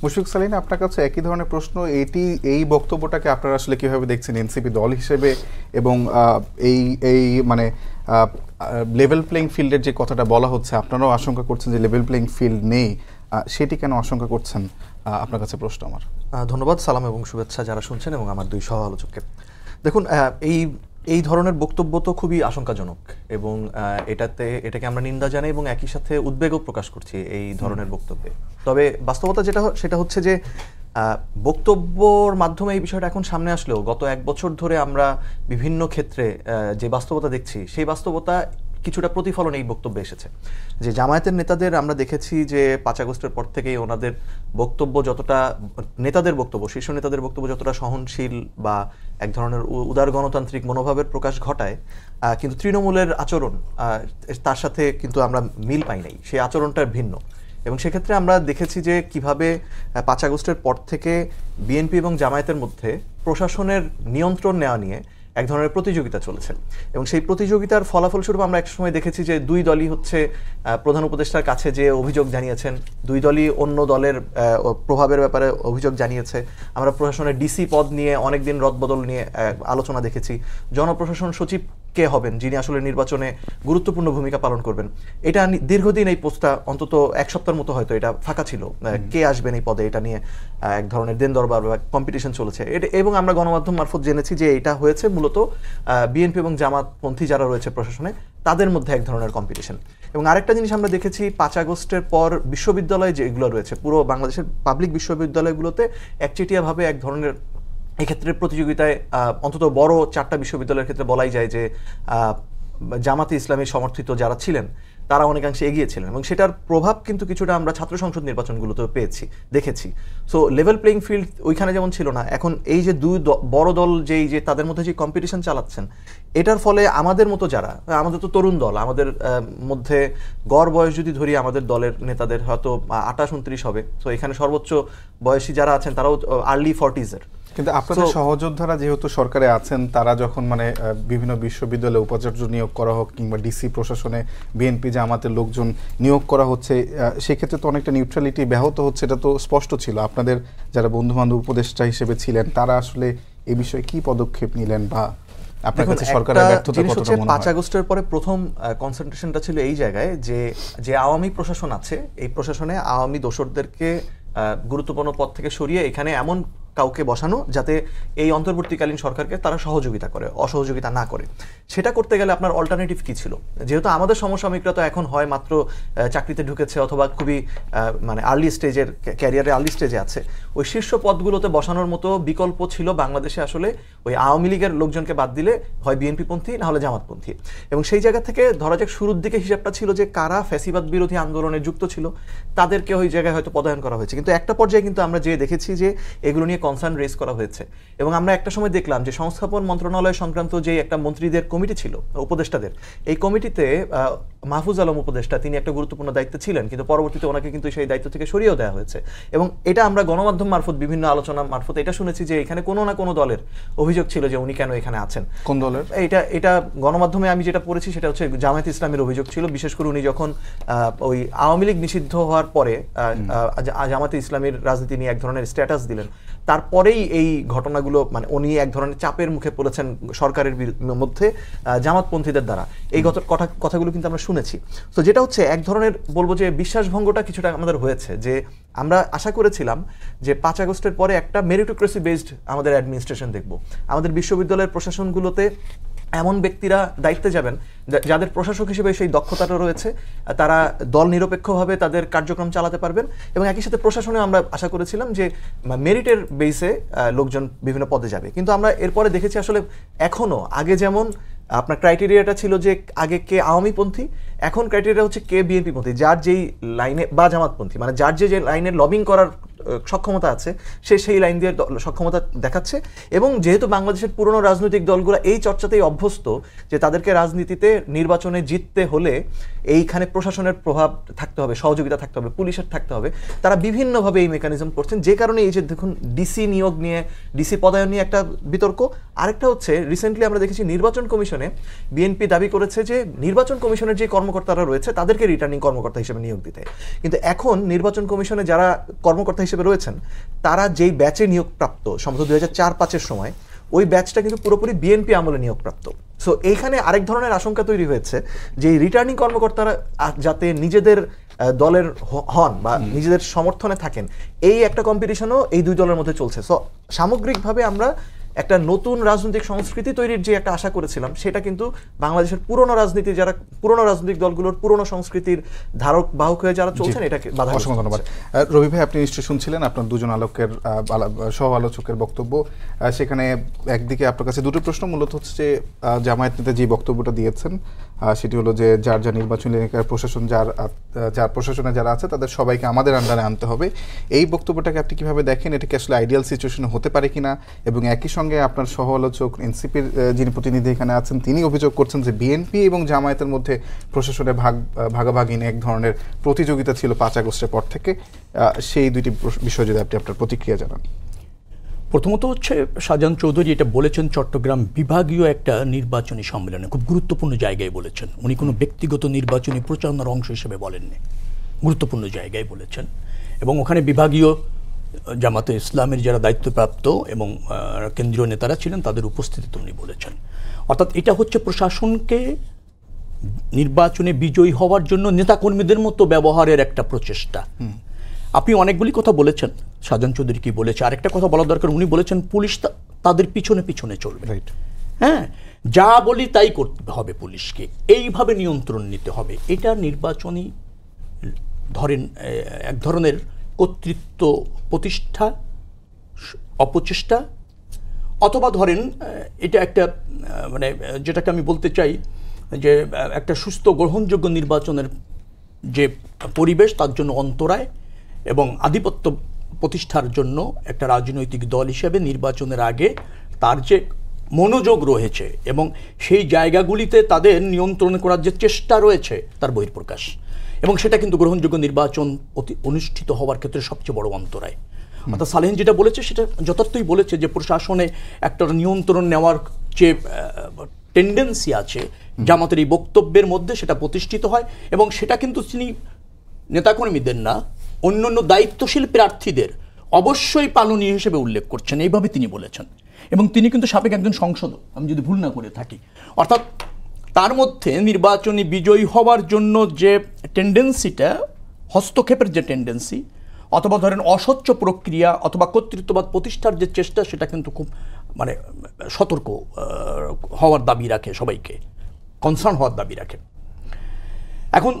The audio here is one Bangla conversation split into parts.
মুশফিক সালিন, আপনার কাছে একই ধরনের প্রশ্ন। এই বক্তব্যটাকে আপনারা আসলে কিভাবে দেখছেন এনসিপি দল হিসেবে, এবং এই মানে লেভেল প্লেইং ফিল্ডের যে কথাটা বলা হচ্ছে, আপনারাও আশঙ্কা করছেন যে লেভেল প্লেইং ফিল্ড নেই, সেটি কেন আশঙ্কা করছেন? আপনার কাছে প্রশ্ন আমার। ধন্যবাদ, সালাম এবং শুভেচ্ছা যারা শুনছেন এবং আমার দুই সহ আলোচককে। দেখুন, এই ধরনের বক্তব্য তো খুবই আশঙ্কাজনক এবং এটাকে আমরা নিন্দা জানাই এবং একই সাথে উদ্বেগও প্রকাশ করছি এই ধরনের বক্তব্যে। তবে বাস্তবতা সেটা হচ্ছে যে বক্তব্যর মাধ্যমে এই বিষয়টা এখন সামনে আসলেও গত 1 বছর ধরে আমরা বিভিন্ন ক্ষেত্রে যে বাস্তবতা দেখছি, সেই বাস্তবতা কিছুটা প্রতিফলন এই বক্তব্যে এসেছে। যে জামায়াতের নেতাদের আমরা দেখেছি যে 5 আগস্টের পর থেকেই ওনাদের বক্তব্য যতটা, নেতাদের বক্তব্য, শীর্ষ নেতাদের বক্তব্য যতটা সহনশীল বা এক ধরনের উদার গণতান্ত্রিক মনোভাবের প্রকাশ ঘটায়, কিন্তু তৃণমূলের আচরণ তার সাথে কিন্তু আমরা মিল পাই নাই, সেই আচরণটা ভিন্ন। এবং সেক্ষেত্রে আমরা দেখেছি যে কিভাবে 5 আগস্টের পর থেকে বিএনপি এবং জামায়াতের মধ্যে প্রশাসনের নিয়ন্ত্রণ নেওয়া নিয়ে এক ধরনের প্রতিযোগিতা চলেছে এবং সেই প্রতিযোগিতার ফলাফলস্বরূপ আমরা এক সময় দেখেছি যে দুই দলই হচ্ছে প্রধান উপদেষ্টার কাছে যে অভিযোগ জানিয়েছেন, দুই দলই অন্য দলের প্রভাবের ব্যাপারে অভিযোগ জানিয়েছে। আমরা প্রশাসনের ডিসি পদ নিয়ে অনেকদিন রদবদল নিয়ে আলোচনা দেখেছি। জনপ্রশাসন সচিব কে হবেন, যিনি আসলে নির্বাচনে গুরুত্বপূর্ণ ভূমিকা পালন করবেন, এটা দীর্ঘদিন এই পোস্টটা অন্তত 1 সপ্তাহের মতো হয়তো এটা ফাঁকা ছিল, কে আসবেন এই পদে, এটা নিয়ে এক ধরনের দেন দরবার বা কম্পিটিশন চলেছে। এবং আমরা গণমাধ্যম মারফত জেনেছি যে এটা হয়েছে মূলত বিএনপি এবং জামাতপন্থী যারা রয়েছে প্রশাসনে, তাদের মধ্যে এক ধরনের কম্পিটিশন। এবং আরেকটা জিনিস আমরা দেখেছি 5 আগস্টের পর বিশ্ববিদ্যালয় যেগুলো রয়েছে, পুরো বাংলাদেশের পাবলিক বিশ্ববিদ্যালয়গুলোতে একচেটিয়াভাবে এক ধরনের এক্ষেত্রে প্রতিযোগিতায় অন্তত বড় 4টা বিশ্ববিদ্যালয়ের ক্ষেত্রে বলাই যায় যে জামাতে ইসলামী সমর্থিত যারা ছিলেন তারা অনেকাংশে এগিয়ে ছিলেন এবং সেটার প্রভাব কিন্তু কিছুটা আমরা ছাত্র সংসদ নির্বাচনগুলোতেও দেখেছি। সো লেভেল প্লেইং ফিল্ড ওইখানে যেমন ছিল না, এখন এই যে দুই বড় দল যে তাদের মধ্যে যে কম্পিটিশন চালাচ্ছেন, এটার ফলে আমাদের মতো যারা, আমাদের তো তরুণ দল, আমাদের মধ্যে গড় বয়স যদি ধরি আমাদের দলের নেতাদের হয়তো 28-29 হবে, তো এখানে সর্বোচ্চ বয়সী যারা আছেন তারাও আর্লি 40s-এর। কিন্তু আপনাদের সহযোদ্ধারা যেহেতু সরকারে আছেন, তারা যখন মানে বিভিন্ন বিশ্ববিদ্যালয়ে উপাচার্য নিয়োগ করা হোক কিংবা ডিসি প্রশাসনে বিএনপি জামাতের লোকজন নিয়োগ করা হচ্ছে, সেক্ষেত্রে তো অনেকটা নিউট্রালিটি ব্যাহত হচ্ছে, এটা তো স্পষ্ট ছিল। আপনাদের যারা বন্ধুবান্ধব উপদেষ্টা হিসেবে ছিলেন, তারা আসলে এই বিষয়ে কি পদক্ষেপ নিলেন বা আপনার কাছে সরকারের ব্যর্থতা কতটা মনে হয়? 5 আগস্টের পরে প্রথম কনসেন্ট্রেশনটা ছিল এই জায়গায় যে আওয়ামী প্রশাসন আছে, এই প্রশাসনে আওয়ামী দোসরদেরকে গুরুত্বপূর্ণ পদ থেকে সরিয়ে এখানে এমন কাউকে বসানো যাতে এই অন্তর্বর্তীকালীন সরকারকে তারা সহযোগিতা করে, অসহযোগিতা না করে। সেটা করতে গেলে আপনার অল্টারনেটিভ কি ছিল? যেহেতু আমাদের সমসাময়িকরা তো এখন হয় মাত্র চাকরিতে ঢুকেছে অথবা খুবই মানে আর্লি স্টেজের ক্যারিয়ারে আর্লি স্টেজে আছে, ওই শীর্ষ পদগুলোতে বসানোর মতো বিকল্প ছিল বাংলাদেশে আসলে ওই আওয়ামী লীগের লোকজনকে বাদ দিলে হয় বিএনপি পন্থী না হলে জামাতপন্থী। এবং সেই জায়গা থেকে ধরা যাক শুরুর দিকে হিসাবটা ছিল যে কারা ফ্যাসিবাদ বিরোধী আন্দোলনে যুক্ত ছিল তাদেরকে ওই জায়গায় হয়তো পদায়ন করা হয়েছে, কিন্তু একটা পর্যায়ে কিন্তু আমরা যে দেখেছি যে এগুলো নিয়ে কনসার্ন রেজ করা হয়েছে। এবং আমরা একটা সময় দেখলাম যে সংস্থাপন মন্ত্রণালয় সংক্রান্ত যে একটা মন্ত্রীদের কমিটি ছিল, উপদেষ্টাদের, এই কমিটিতে মাহফুজ আলম উপদেষ্টা তিনি একটা গুরুত্বপূর্ণ দায়িত্বে ছিলেন, কিন্তু পরবর্তীতে ওনাকে কিন্তু সেই দায়িত্ব থেকে সরিয়েও দেওয়া হয়েছে। এবং এটা আমরা গণমাধ্যম মারফত বিভিন্ন আলোচনা মারফত এটা শুনেছি যে এখানে কোনো না কোনো দলের অভিযোগ ছিল যে উনি কেন এখানে আছেন। কোন দলের? এটা গণমাধ্যমে আমি যেটা পড়েছি সেটা হচ্ছে জামায়াত ইসলামের অভিযোগ ছিল, বিশেষ করে উনি যখন ওই আওয়ামী লীগ নিষিদ্ধ হওয়ার পরে জামায়াত ইসলামীর রাজনীতি নিয়ে এক ধরনের স্ট্যাটাস দিলেন, তারপরেই এই ঘটনাগুলো মানে উনি এক ধরনের চাপের মুখে পড়েছেন সরকারের মধ্যে জামাতপন্থীদের দ্বারা, এই কথাগুলো কিন্তু আমরা শুনেছি। তো যেটা হচ্ছে এক ধরনের বলবো যে বিশ্বাসভঙ্গটা কিছুটা আমাদের হয়েছে, যে আমরা আশা করেছিলাম যে 5 আগস্টের পরে একটা মেরিটোক্রেসি বেসড আমাদের অ্যাডমিনিস্ট্রেশন দেখব, আমাদের বিশ্ববিদ্যালয়ের প্রশাসনগুলোতে এমন ব্যক্তিরা দায়িত্বে যাবেন যাদের প্রশাসক হিসেবে সেই দক্ষতাটা রয়েছে, তারা দল নিরপেক্ষভাবে তাদের কার্যক্রম চালাতে পারবেন। এবং একই সাথে প্রশাসনে আমরা আশা করেছিলাম যে মেরিটের বেসে লোকজন বিভিন্ন পদে যাবে, কিন্তু আমরা এরপরে দেখেছি আসলে এখনো আগে যেমন আপনার ক্রাইটেরিয়াটা ছিল যে আগে কে আওয়ামীপন্থী, এখন ক্রাইটেরিয়া হচ্ছে কে বিএনপিপন্থী, যার যেই লাইনে বা জামাতপন্থী, মানে যার যে লাইনে লবিং করার সক্ষমতা আছে সে সেই লাইন দিয়ে সক্ষমতা দেখাচ্ছে। এবং যেহেতু বাংলাদেশের পুরনো রাজনৈতিক দলগুলো এই চর্চাতেই অভ্যস্ত যে তাদেরকে রাজনীতিতে নির্বাচনে জিততে হলে এইখানে প্রশাসনের প্রভাব থাকতে হবে, সহযোগিতা থাকতে হবে, পুলিশের থাকতে হবে, তারা বিভিন্নভাবে এই মেকানিজম করছেন, যে কারণে এই যে দেখুন ডিসি নিয়োগ নিয়ে, ডিসি পদায়ন নিয়ে একটা বিতর্ক। আরেকটা হচ্ছে রিসেন্টলি আমরা দেখেছি নির্বাচন কমিশনে বিএনপি দাবি করেছে যে নির্বাচন কমিশনের যে কর্মকর্তারা রয়েছে তাদেরকে রিটার্নিং কর্মকর্তা হিসেবে নিয়োগ দিতে, কিন্তু এখন নির্বাচন কমিশনে যারা কর্মকর্তা হিসেবে হিসেবে রয়েছেন, তারা যেই ব্যাচে নিয়োগপ্রাপ্ত সম্ভবত 2004-05 সময়, ওই ব্যাচটা কিন্তু পুরোপুরি বিএনপি আমলে নিয়োগপ্রাপ্ত। সো এইখানে আরেক ধরনের আশঙ্কা তৈরি হয়েছে যে রিটার্নিং কর্মকর্তারা যাতে নিজেদের দলের হন বা নিজেদের সমর্থনে থাকেন, এই একটা কম্পিটিশনও এই দুই দলের মধ্যে চলছে। সো সামগ্রিকভাবে আমরা একটা নতুন রাজনৈতিক সংস্কৃতি তৈরির যে একটা আশা করেছিলাম, সেটা কিন্তু বাংলাদেশের পুরনো রাজনীতি, যারা পুরনো রাজনৈতিক দলগুলোর পুরনো সংস্কৃতির ধারক বাহক হয়ে যারা চলছেন, এটাকে বাধা। অসংখ্য ধন্যবাদ। রবি ভাই, আপনি নিশ্চয়ই শুনছিলেন আপনার দুজন সহ আলোচকের বক্তব্য। সেখানে একদিকে আপনার কাছে দুটো প্রশ্ন মূলত হচ্ছে যে জামায়াত নেতা যে বক্তব্যটা দিয়েছেন সেটি হলো যে যার নির্বাচনী এলাকার প্রশাসন, যার প্রশাসনে যারা আছে তাদের সবাইকে আমাদের আন্ডারে আনতে হবে। এই বক্তব্যটাকে আপনি কিভাবে দেখেন? এটা কি আসলে আইডিয়াল সিচুয়েশন হতে পারে কিনা? এবং একই সঙ্গে আপনার সহ আলোচক এনসিপির যিনি প্রতিনিধি এখানে আছেন, তিনি অভিযোগ করছেন যে বিএনপি এবং জামায়াতের মধ্যে প্রশাসনে ভাগাভাগি নিয়ে এক ধরনের প্রতিযোগিতা ছিল 5 আগস্টের পর থেকে। সেই দুইটি বিষয় যদি আপনি আপনার প্রতিক্রিয়া জানান। প্রথমত হচ্ছে, শাহজাহান চৌধুরী এটা বলেছেন চট্টগ্রাম বিভাগীয় একটা নির্বাচনী সম্মেলনে, খুব গুরুত্বপূর্ণ জায়গায় বলেছেন। উনি কোনো ব্যক্তিগত নির্বাচনী প্রচারণার অংশ হিসেবে বলেননি, গুরুত্বপূর্ণ জায়গায় বলেছেন। এবং ওখানে বিভাগীয় জামাতে ইসলামের যারা দায়িত্বপ্রাপ্ত এবং কেন্দ্রীয় নেতারা ছিলেন, তাদের উপস্থিতিতে উনি বলেছেন। অর্থাৎ এটা হচ্ছে প্রশাসনকে নির্বাচনে বিজয়ী হওয়ার জন্য নেতাকর্মীদের মতো ব্যবহারের একটা প্রচেষ্টা। আপনি অনেকগুলি কথা বলেছেন, শাহজাহান চৌধুরী কি বলেছে, আরেকটা কথা বলা দরকার, উনি বলেছেন পুলিশ তাদের পিছনে পিছনে চলবে। হ্যাঁ, যা বলি তাই করতে হবে, পুলিশকে এইভাবে নিয়ন্ত্রণ নিতে হবে। এটা নির্বাচনী ধরেন এক ধরনের কর্তৃত্ব প্রতিষ্ঠা, অপচেষ্টা, অথবা ধরেন এটা একটা মানে যেটাকে আমি বলতে চাই যে একটা সুস্থ গ্রহণযোগ্য নির্বাচনের যে পরিবেশ, তার জন্য অন্তরায় এবং আধিপত্য প্রতিষ্ঠার জন্য একটা রাজনৈতিক দল হিসেবে নির্বাচনের আগে তার যে মনোযোগ রয়েছে এবং সেই জায়গাগুলিতে তাদের নিয়ন্ত্রণ করার যে চেষ্টা রয়েছে, তার বহিঃপ্রকাশ। এবং সেটা কিন্তু গ্রহণযোগ্য নির্বাচন অনুষ্ঠিত হওয়ার ক্ষেত্রে সবচেয়ে বড় অন্তরায়। অর্থাৎ সালেহীন যেটা বলেছে সেটা যথার্থই বলেছে যে প্রশাসনে একটা নিয়ন্ত্রণ নেওয়ার যে টেন্ডেন্সি আছে জামাতের এই বক্তব্যের মধ্যে, সেটা প্রতিষ্ঠিত হয়। এবং সেটা কিন্তু তিনি নেতাকর্মীদের না, অন্যান্য দায়িত্বশীল প্রার্থীদের অবশ্যই পালনীয় হিসেবে উল্লেখ করছেন, এইভাবে তিনি বলেছেন। এবং তিনি কিন্তু সাবেক একজন সংসদ, আমি যদি ভুল না করে থাকি। অর্থাৎ তার মধ্যে নির্বাচনী বিজয়ী হওয়ার জন্য যে টেন্ডেন্সিটা, হস্তক্ষেপের যে টেন্ডেন্সি, অথবা ধরেন অস্বচ্ছ প্রক্রিয়া অথবা কর্তৃত্ববাদ প্রতিষ্ঠার যে চেষ্টা, সেটা কিন্তু খুব মানে সতর্ক হওয়ার দাবি রাখে, সবাইকে কনসার্ন হওয়ার দাবি রাখে। এখন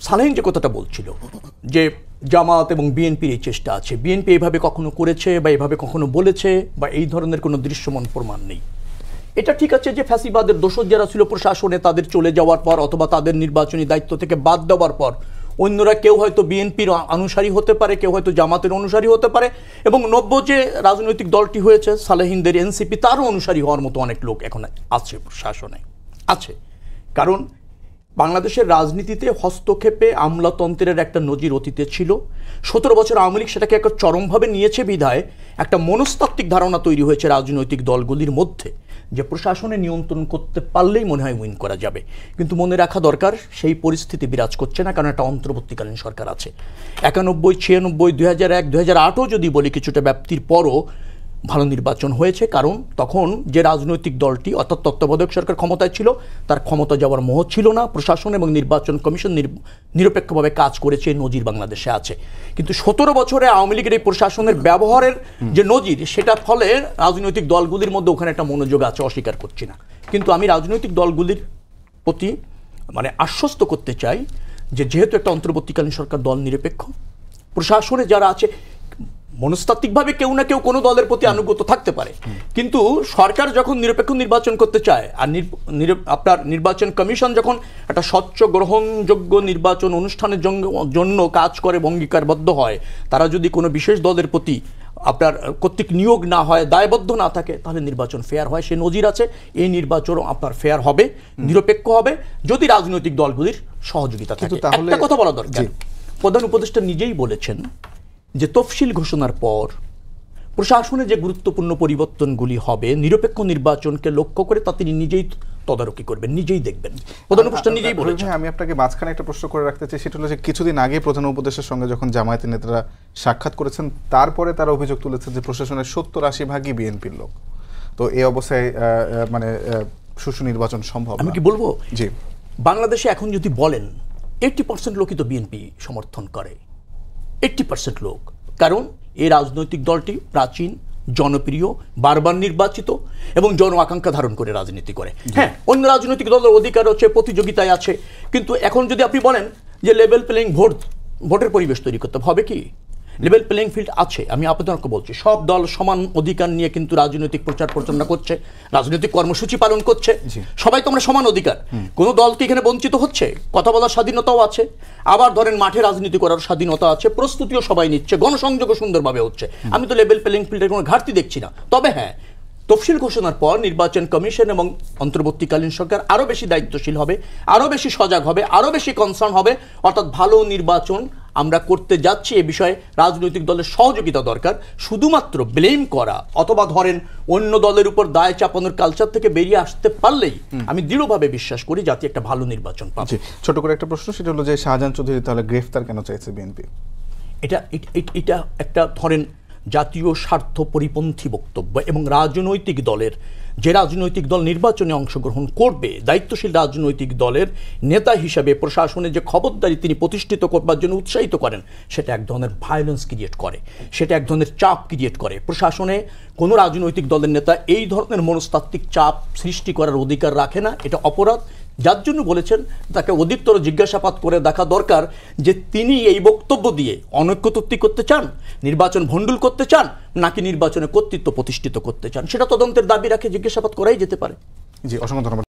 সালেহীন যে কথাটা বলছিল যে জামাত এবং বিএনপির এই চেষ্টা আছে, বিএনপি এইভাবে কখনো করেছে বা এইভাবে কখনো বলেছে বা এই ধরনের কোনো দৃশ্যমান প্রমাণ নেই। এটা ঠিক আছে যে ফ্যাসিবাদের দোষর যারা ছিল প্রশাসনে, তাদের চলে যাওয়ার পর অথবা তাদের নির্বাচনী দায়িত্ব থেকে বাদ দেওয়ার পর অন্যরা কেউ হয়তো বিএনপির অনুসারী হতে পারে, কেউ হয়তো জামাতের অনুসারী হতে পারে, এবং নব্য যে রাজনৈতিক দলটি হয়েছে সালেহীনদের এনসিপি, তারও অনুসারী হওয়ার মতো অনেক লোক এখন আছে প্রশাসনে, আছে। কারণ বাংলাদেশের রাজনীতিতে হস্তক্ষেপে আমলাতন্ত্রের একটা নজির অতীতে ছিল। 17 বছর আওয়ামী লীগ সেটাকে একটা চরমভাবে নিয়েছে বিধায় একটা মনস্তাত্ত্বিক ধারণা তৈরি হয়েছে রাজনৈতিক দলগুলির মধ্যে যে প্রশাসনে নিয়ন্ত্রণ করতে পারলেই মনে হয় উইন করা যাবে। কিন্তু মনে রাখা দরকার, সেই পরিস্থিতি বিরাজ করছে না, কারণ একটা অন্তর্বর্তীকালীন সরকার আছে। 91, 96, 2001, 2008ও যদি বলি কিছুটা ব্যাপ্তির পরও ভালো নির্বাচন হয়েছে, কারণ তখন যে রাজনৈতিক দলটি অর্থাৎ তত্ত্বাবধায়ক সরকার ক্ষমতায় ছিল, তার ক্ষমতা যাওয়ার মোহ ছিল না। প্রশাসন এবং নির্বাচন কমিশন নিরপেক্ষভাবে কাজ করেছে, নজির বাংলাদেশে আছে। কিন্তু 17 বছরে আওয়ামী লীগের এই প্রশাসনের ব্যবহারের যে নজির, সেটার ফলে রাজনৈতিক দলগুলির মধ্যে ওখানে একটা মনোযোগ আছে, অস্বীকার করছি না। কিন্তু আমি রাজনৈতিক দলগুলির প্রতি মানে আশ্বস্ত করতে চাই যে যেহেতু একটা অন্তর্বর্তীকালীন সরকার দল নিরপেক্ষ, প্রশাসনে যারা আছে মনস্তাত্ত্বিকভাবে কেউ না কেউ কোনো দলের প্রতি আনুগত্য থাকতে পারে, কিন্তু সরকার যখন নিরপেক্ষ নির্বাচন করতে চায় আর আপনার নির্বাচন কমিশন যখন একটা স্বচ্ছ গ্রহণযোগ্য নির্বাচন অনুষ্ঠানের জন্য কাজ করে অঙ্গীকারবদ্ধ হয়, তারা যদি কোনো বিশেষ দলের প্রতি আপনার কর্তৃক নিয়োগ না হয়, দায়বদ্ধ না থাকে, তাহলে নির্বাচন ফেয়ার হয়। সে নজির আছে। এই নির্বাচন আপনার ফেয়ার হবে, নিরপেক্ষ হবে যদি রাজনৈতিক দলগুলির সহযোগিতা থাকে। একটা কথা বলা দরকার, প্রধান উপদেষ্টা নিজেই বলেছেন যে তফসিল ঘোষণার পর প্রশাসনে যে গুরুত্বপূর্ণ পরিবর্তনগুলি হবে নিরপেক্ষ নির্বাচনকে লক্ষ্য করে, তা তিনি নিজেই তদারকি করবেন, নিজেই দেখবেন। প্রধান উপদেষ্টা নিজেই বলেছেন। আমি আপনাকে মাঝখানে একটা প্রশ্ন করে রাখতে চাই, সেটা হলো যে কিছুদিন আগে প্রধান উপদেষ্টার সঙ্গে যখন জামায়াতের নেতারা সাক্ষাৎ করেছেন, তারপরে তারা অভিযোগ তুলেছেন যে প্রশাসনের 70-80 ভাগই বিএনপির লোক। তো এই অবস্থায় মানে সুষ্ঠু নির্বাচন সম্ভব? আমি কি বলবো, জি, বাংলাদেশে এখন যদি বলেন 80% লোকই তো বিএনপি সমর্থন করে, 80% লোক। কারণ এই রাজনৈতিক দলটি প্রাচীন, জনপ্রিয়, বারবার নির্বাচিত এবং জন আকাঙ্ক্ষা ধারণ করে রাজনীতি করে। হ্যাঁ, অন্য রাজনৈতিক দলের অধিকার হচ্ছে, প্রতিযোগিতায় আছে, কিন্তু এখন যদি আপনি বলেন যে লেভেল প্লেইং ভোটের পরিবেশ তৈরি করতে হবে, কি লেভেল প্লেইং ফিল্ড আছে? আমি আপনাকে বলছি, সব দল সমান অধিকার নিয়ে কিন্তু রাজনৈতিক প্রচার প্রচারণা করছে, রাজনৈতিক কর্মসূচি পালন করছে, সবাই তোমরা সমান অধিকার। কোনো দলকে এখানে বঞ্চিত হচ্ছে? কথা বলার স্বাধীনতাও আছে, আবার ধরেন মাঠে রাজনীতি করার স্বাধীনতা আছে, প্রস্তুতিও সবাই নিচ্ছে, গণসংযোগও সুন্দরভাবে হচ্ছে। আমি তো লেভেল প্লেইং ফিল্ডের কোনো ঘাটতি দেখছি না। তবে হ্যাঁ, তফসিল ঘোষণার পর নির্বাচন কমিশন এবং অন্তর্বর্তীকালীন সরকার আরও বেশি দায়িত্বশীল হবে, আরও বেশি সজাগ হবে, আরও বেশি কনসার্ন হবে। অর্থাৎ ভালো নির্বাচন আমরা করতে যাচ্ছি, এ বিষয়ে রাজনৈতিক দলের সহযোগিতা দরকার। শুধুমাত্র ব্লেম করা অথবা ধরেন অন্য দলের উপর দায় চাপানোর কালচার থেকে বেরিয়ে আসতে পারলেই আমি দৃঢ়ভাবে বিশ্বাস করি জাতি একটা ভালো নির্বাচন পাবে। ছোট করে একটা প্রশ্ন, সেটা হলো যে শাহজাহান চৌধুরী তাহলে গ্রেফতার কেন চাইছে বিএনপি? এটা একটা ধরেন জাতীয় স্বার্থ পরিপন্থী বক্তব্য, এবং রাজনৈতিক দলের, যে রাজনৈতিক দল নির্বাচনে অংশগ্রহণ করবে, দায়িত্বশীল রাজনৈতিক দলের নেতা হিসাবে প্রশাসনের যে খবরদারি তিনি প্রতিষ্ঠিত করবার জন্য উৎসাহিত করেন, সেটা এক ধরনের ভায়োলেন্স ক্রিয়েট করে, সেটা এক ধরনের চাপ ক্রিয়েট করে। প্রশাসনে কোনো রাজনৈতিক দলের নেতা এই ধরনের মনস্তাত্ত্বিক চাপ সৃষ্টি করার অধিকার রাখে না, এটা অপরাধ। যার জন্য বলেছেন তাকে অধিকতর জিজ্ঞাসাবাদ করে দেখা দরকার যে তিনি এই বক্তব্য দিয়ে অনৈক্য তৈরি করতে চান, নির্বাচন ভণ্ডুল করতে চান, নাকি নির্বাচনে কর্তৃত্ব প্রতিষ্ঠিত করতে চান। সেটা তদন্তের দাবি রাখে জিজ্ঞাসাবাদ করাই যেতে পারে। জি, অসংখ্য ধন্যবাদ।